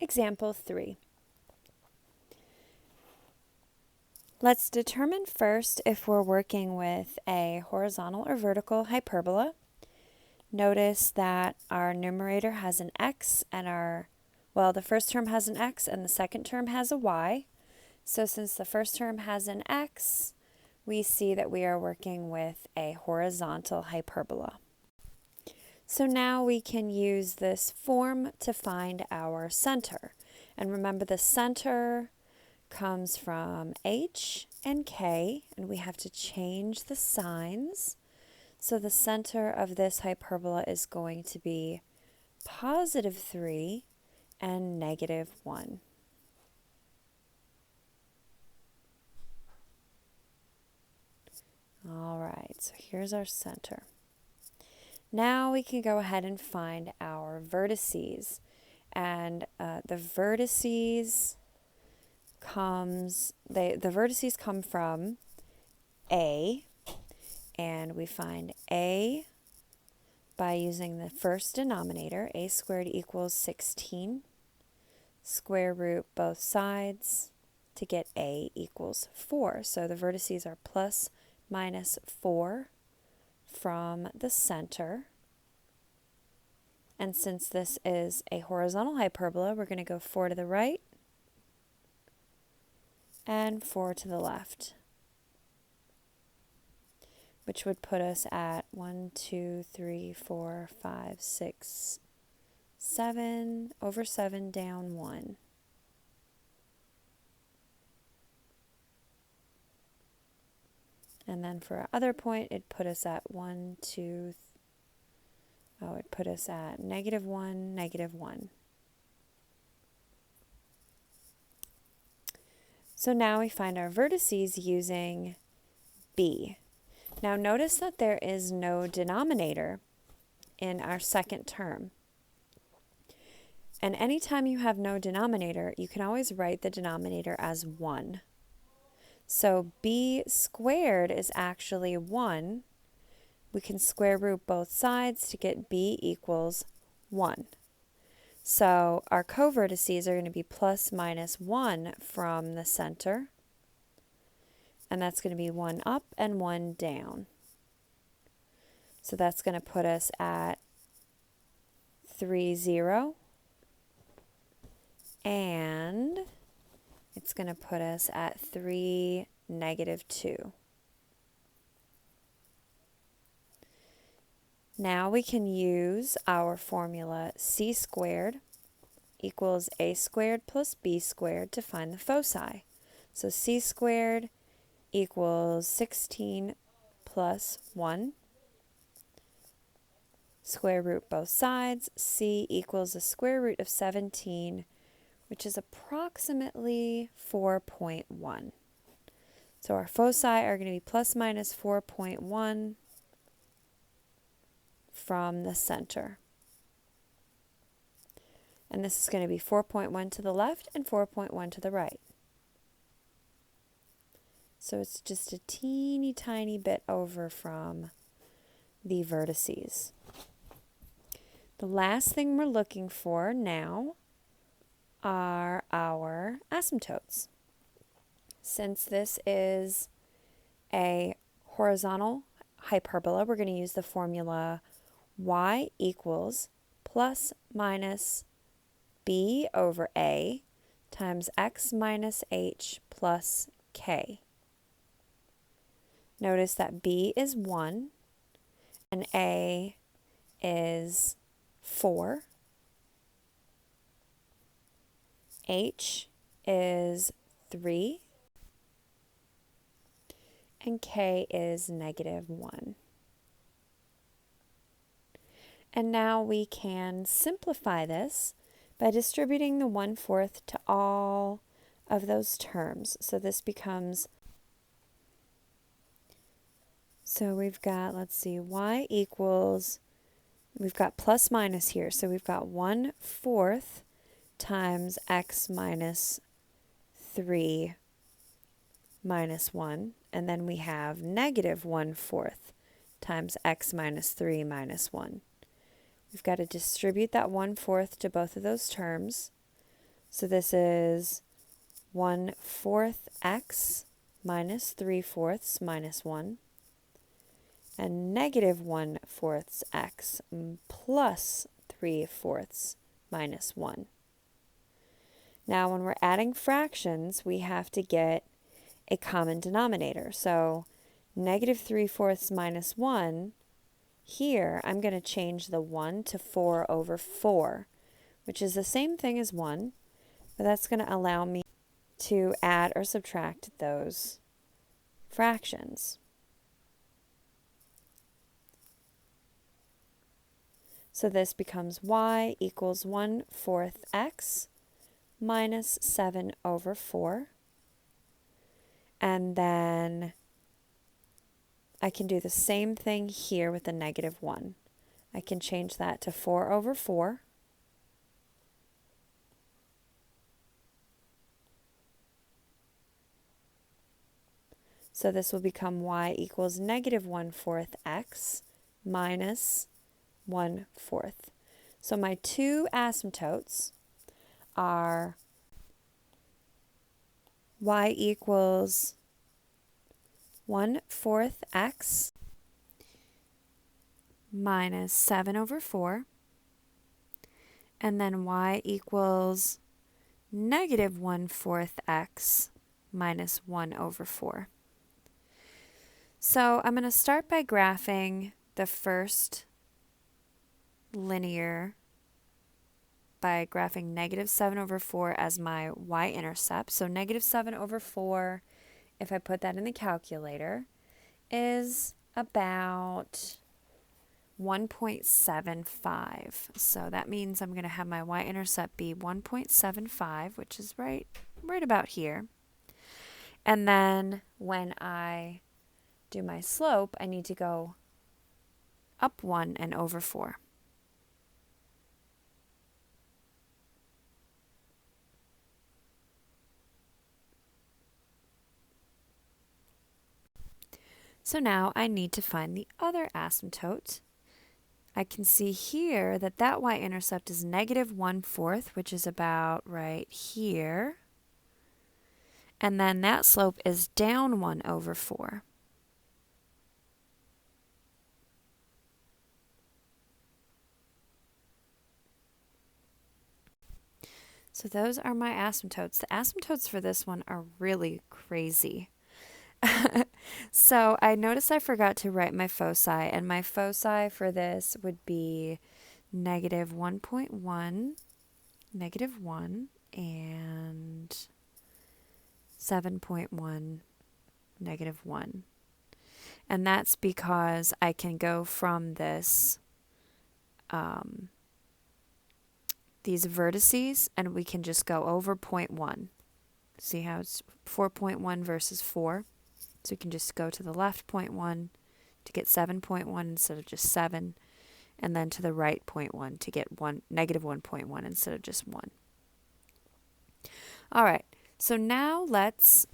Example 3. Let's determine first if we're working with a horizontal or vertical hyperbola. Notice that our numerator has an x and the first term has an x and the second term has a y. So since the first term has an x, we see that we are working with a horizontal hyperbola. So now we can use this form to find our center. And remember, the center comes from h and k, and we have to change the signs. So the center of this hyperbola is going to be +3 and -1. All right, so here's our center. Now we can go ahead and find our vertices. And the vertices come from A, and we find A by using the first denominator. A squared equals 16. Square root both sides to get A equals 4. So the vertices are plus minus 4 from the center. And since this is a horizontal hyperbola, we're going to go 4 to the right and 4 to the left, which would put us at 1, 2, 3, 4, 5, 6, 7, over 7, down 1. And then for our other point, it'd put us at it'd put us at -1, -1. So now we find our vertices using B. Now notice that there is no denominator in our second term. And anytime you have no denominator, you can always write the denominator as 1. So b squared is actually 1. We can square root both sides to get b equals 1. So our covertices are going to be plus minus 1 from the center. And that's going to be 1 up and 1 down. So that's going to put us at 3, 0. And it's going to put us at 3, -2. Now we can use our formula c squared equals a squared plus b squared to find the foci. So c squared equals 16 plus 1. Square root both sides. C equals the square root of 17, which is approximately 4.1. So our foci are going to be plus minus 4.1 from the center. And this is going to be 4.1 to the left and 4.1 to the right. So it's just a teeny tiny bit over from the vertices. The last thing we're looking for now are our asymptotes. Since this is a horizontal hyperbola, we're going to use the formula y equals plus minus b over a times x minus h plus k. Notice that b is 1 and a is 4. H is 3. And k is -1. And now we can simplify this by distributing the 1/4 to all of those terms. So this becomes, so we've got, let's see, y equals, we've got plus minus here. So we've got 1/4 times x minus 3 minus 1. And then we have -1/4 times x minus 3 minus 1. We've got to distribute that 1/4 to both of those terms. So this is 1/4 x minus 3/4 minus 1, and negative 1/4 x plus 3/4 minus 1. Now when we're adding fractions, we have to get a common denominator. So negative 3/4 minus 1, here I'm going to change the 1 to 4/4, which is the same thing as 1, but that's going to allow me to add or subtract those fractions. So this becomes y equals 1/4 x minus 7/4. And then I can do the same thing here with the negative 1. I can change that to 4/4. So this will become y equals negative 1/4 x minus 1/4. So my two asymptotes are y equals 1/4 x minus 7/4, and then y equals negative 1/4 x minus 1/4. So I'm going to start by graphing the first linear by graphing negative 7/4 as my y-intercept. So negative 7/4, if I put that in the calculator, is about 1.75. So that means I'm going to have my y-intercept be 1.75, which is right about here. And then when I do my slope, I need to go up 1 and over 4. So now I need to find the other asymptote. I can see here that that y-intercept is negative 1/4, which is about right here. And then that slope is down 1/4. So those are my asymptotes. The asymptotes for this one are really crazy. So I noticed I forgot to write my foci, and my foci for this would be negative 1.1, negative 1, and 7.1, negative 1. And that's because I can go from this, these vertices, and we can just go over 0.1. See how it's 4.1 versus 4? So we can just go to the left 0.1 to get 7.1 instead of just 7, and then to the right 0.1 to get negative 1.1 instead of just 1. All right, so now let's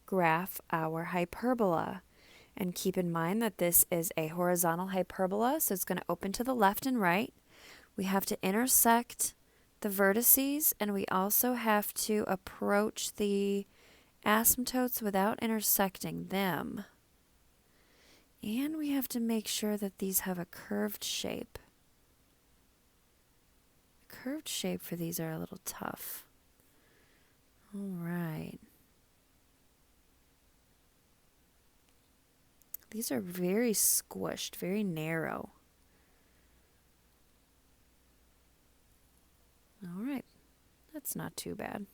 graph our hyperbola. And keep in mind that this is a horizontal hyperbola, so it's going to open to the left and right. We have to intersect the vertices, and we also have to approach the asymptotes without intersecting them. And we have to make sure that these have a curved shape. A curved shape for these are a little tough. All right. These are very squished, very narrow. All right, that's not too bad.